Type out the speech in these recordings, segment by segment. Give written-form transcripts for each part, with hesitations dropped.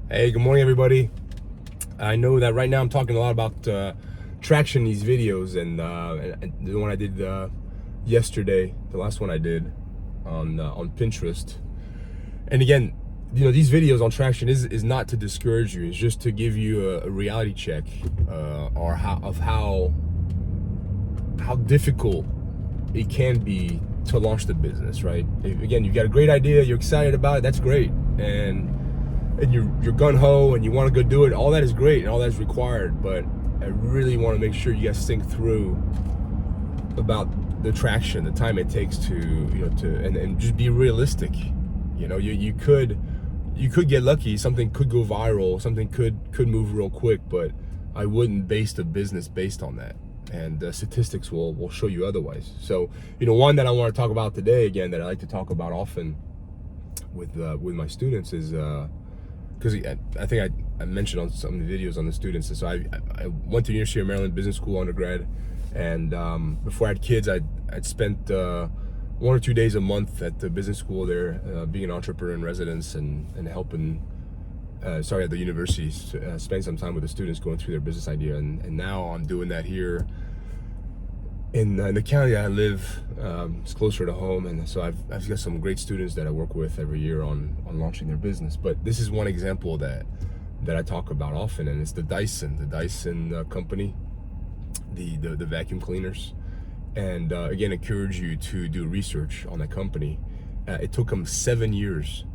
Hey, good morning, everybody. I know that right now I'm talking a lot about traction in these videos, and the one I did yesterday, the last one I did on Pinterest. And again, these videos on traction is not to discourage you. It's just to give you a reality check or how difficult it can be to launch the business. Right? Again, you've got a great idea, you're excited about it. That's great, and you're gung-ho and you want to go do it. All that is great and all that is required, but I really want to make sure you guys think through about the traction, the time it takes to and just be realistic. You could get lucky, something could go viral, something could move real quick, but I wouldn't base the business based on that, and statistics will show you otherwise. So one that I want to talk about today, again, that I like to talk about often with my students is because I think I mentioned on some of the videos on the students. And so I went to the University of Maryland Business School undergrad, and before I had kids, I'd spent 1 or 2 days a month at the business school there, being an entrepreneur in residence and helping. At the university, spending some time with the students going through their business idea, and now I'm doing that here in the county that I live. It's closer to home, and so I've got some great students that I work with every year on launching their business. But this is one example that I talk about often, and it's the Dyson company, the vacuum cleaners. And again, encourage you to do research on that company. It took him 7 years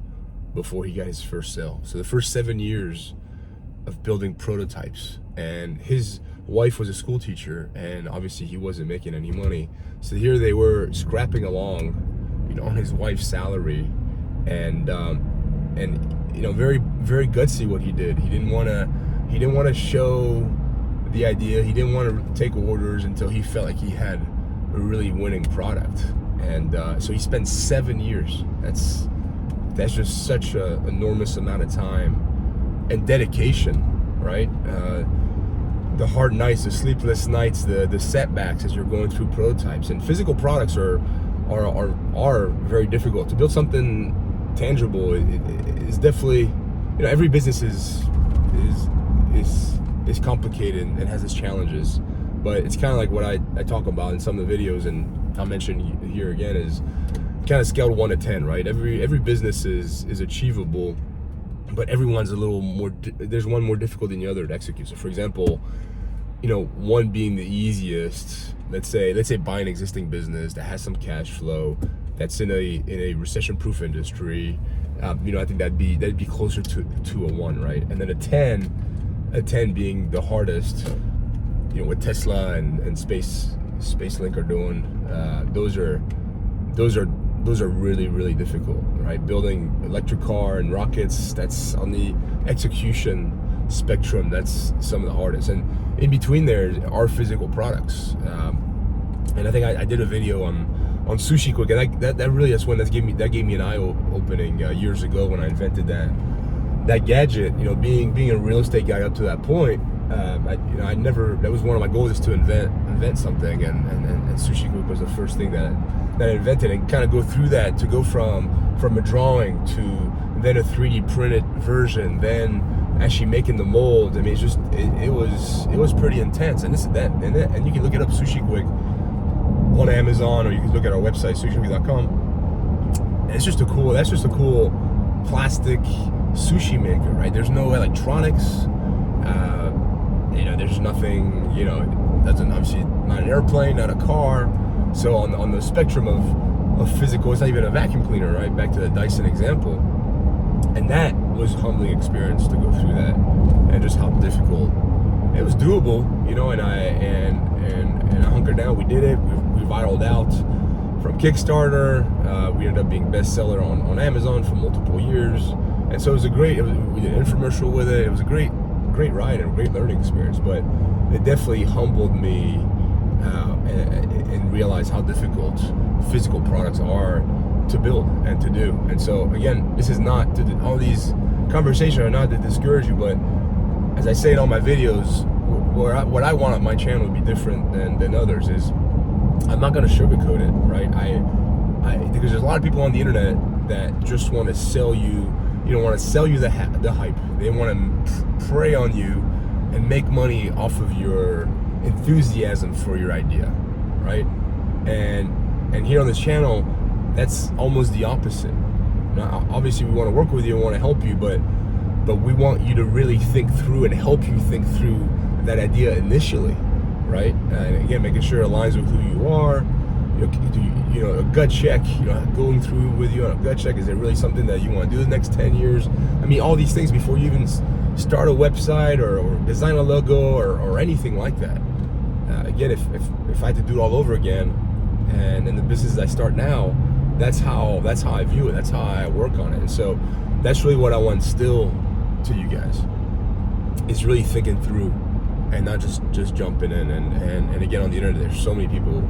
before he got his first sale. So the first 7 years of building prototypes, and his wife was a school teacher, and obviously he wasn't making any money. So here they were scrapping along, on his wife's salary, and very, very gutsy what he did. He didn't want to show the idea. He didn't want to take orders until he felt like he had a really winning product. And so he spent 7 years. That's just such an enormous amount of time and dedication, right? The hard nights, the sleepless nights, the setbacks as you're going through prototypes. And physical products are very difficult. To build something tangible is definitely, every business is complicated and has its challenges. But it's kind of like what I talk about in some of the videos, and I'll mention here again, is kind of scaled 1 to 10, right? Every business is achievable, but everyone's a little more. There's one more difficult than the other to execute. So, for example, one being the easiest. Let's say buy an existing business that has some cash flow, that's in a recession-proof industry. I think that'd be closer to a 1, right? And then a 10 being the hardest. What Tesla and SpaceLink are doing. Those are really, really difficult, right? Building electric car and rockets, that's on the execution spectrum. That's some of the hardest. And in between there are physical products. And I think I did a video on Sushi Quick, and that gave me an eye opening years ago when I invented that gadget. Being a real estate guy up to that point, that was one of my goals, is to invent something, and Sushi Quick was the first thing that I invented, and kind of go through that, to go from a drawing to then a 3D printed version, then actually making the mold. I mean, it was pretty intense. And and you can look it up, Sushi Quick, on Amazon, or you can look at our website, sushiquick.com. And that's just a cool plastic sushi maker, right? There's no electronics. There's nothing, doesn't, obviously not an airplane, not a car. So on the spectrum of physical, it's not even a vacuum cleaner, right? Back to the Dyson example. And that was a humbling experience to go through that, and just how difficult. It was doable, and I hunkered down. We did it. We viraled out from Kickstarter. We ended up being bestseller on Amazon for multiple years. And so we did an infomercial with it. It was a great ride and a great learning experience, but it definitely humbled me and realized how difficult physical products are to build and to do. And so again, this is not all these conversations are not to discourage you, but as I say in all my videos, what I want on my channel would be different than others. Is I'm not going to sugarcoat it, right? Because there's a lot of people on the internet that just want to sell you, want to sell you the hype. They want to prey on you and make money off of your enthusiasm for your idea, right? And here on this channel, that's almost the opposite. Now, obviously, we want to work with you and want to help you, but we want you to really think through and help you think through that idea initially, right? And again, making sure it aligns with who you are. A gut check, going through with you on a gut check. Is it really something that you want to do the next 10 years? I mean, all these things before you even start a website or design a logo or anything like that. Again, if I had to do it all over again, and in the business I start now, that's how I view it. That's how I work on it. And so that's really what I want to instill to you guys. It's really thinking through and not just jumping in. And again, on the internet, there's so many people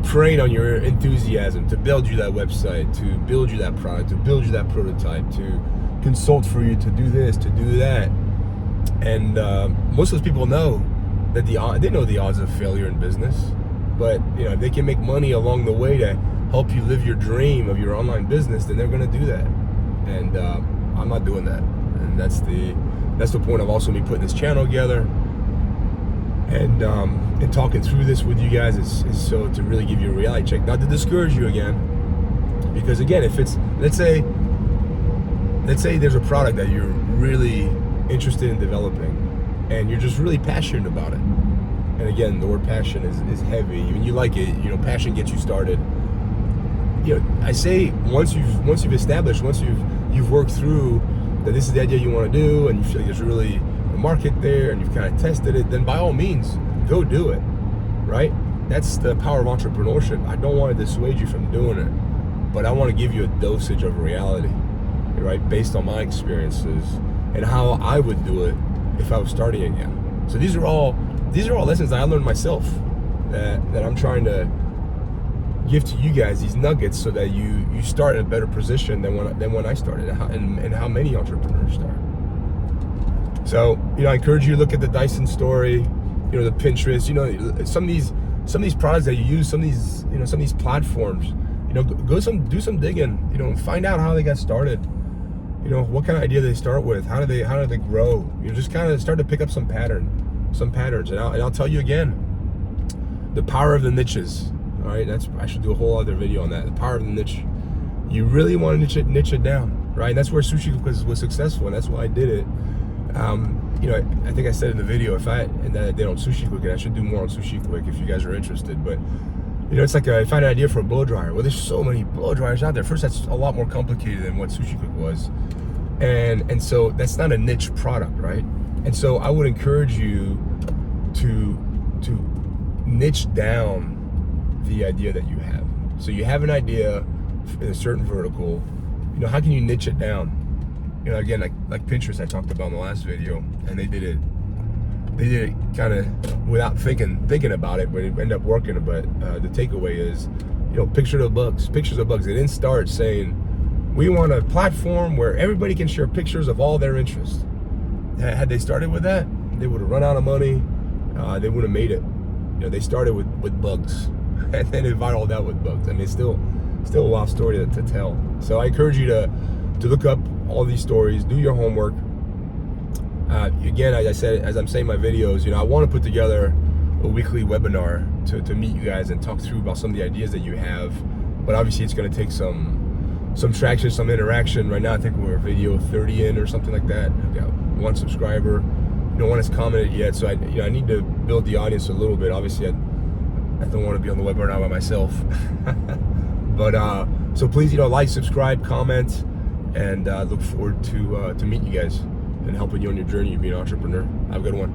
preying on your enthusiasm to build you that website, to build you that product, to build you that prototype, to consult for you, to do this, to do that. And most of those people know that they know the odds of failure in business, but if they can make money along the way to help you live your dream of your online business, then they're going to do that. And I'm not doing that. And that's the point of also me putting this channel together and talking through this with you guys is so to really give you a reality check, not to discourage you again. Because again, if it's let's say there's a product that you're really interested in developing and you're just really passionate about it. And again, the word passion is heavy. When you like it, passion gets you started. I say once you've established, once you've worked through that this is the idea you want to do, and you feel like there's really a market there, and you've kind of tested it, then by all means, go do it, right? That's the power of entrepreneurship. I don't want to dissuade you from doing it, but I want to give you a dosage of reality, right? Based on my experiences and how I would do it if I was starting again. So these are all lessons that I learned myself that I'm trying to give to you guys, these nuggets, so that you start in a better position than when I started, and how many entrepreneurs start. So I encourage you to look at the Dyson story, the Pinterest, some of these products that you use, some of these platforms, do some digging, find out how they got started, what kind of idea they start with, how do they grow, just kind of start to pick up some patterns, and I'll tell you again, the power of the niches. All right, I should do a whole other video on that. The power of the niche. You really want to niche it down, right? And that's where Sushi Cook was successful, and that's why I did it. I think I said in the video, if I did on Sushi Cook, and I should do more on Sushi Cook if you guys are interested. But it's like I find an idea for a blow dryer. Well, there's so many blow dryers out there. First, that's a lot more complicated than what Sushi Cook was, and so that's not a niche product, right? And so I would encourage you to niche down the idea that you have. So you have an idea in a certain vertical, how can you niche it down? Again, like Pinterest I talked about in the last video, and they did it kind of without thinking about it, but it ended up working. But the takeaway is, pictures of bugs. They didn't start saying, we want a platform where everybody can share pictures of all their interests. Had they started with that, they would have run out of money. They would have made it. They started with bugs. And then it viraled out with bugs. I mean, it's still a wild story to tell. So I encourage you to look up all these stories, do your homework. Again, as I said, as I'm saying in my videos, I want to put together a weekly webinar to meet you guys and talk through about some of the ideas that you have. But obviously, it's going to take some traction, some interaction. Right now, I think we're video 30 in or something like that. I've got 1 subscriber. No one has commented yet, so I need to build the audience a little bit. Obviously, I don't want to be on the webinar by myself. But so please, like, subscribe, comment, and look forward to meeting you guys and helping you on your journey of being an entrepreneur. Have a good one.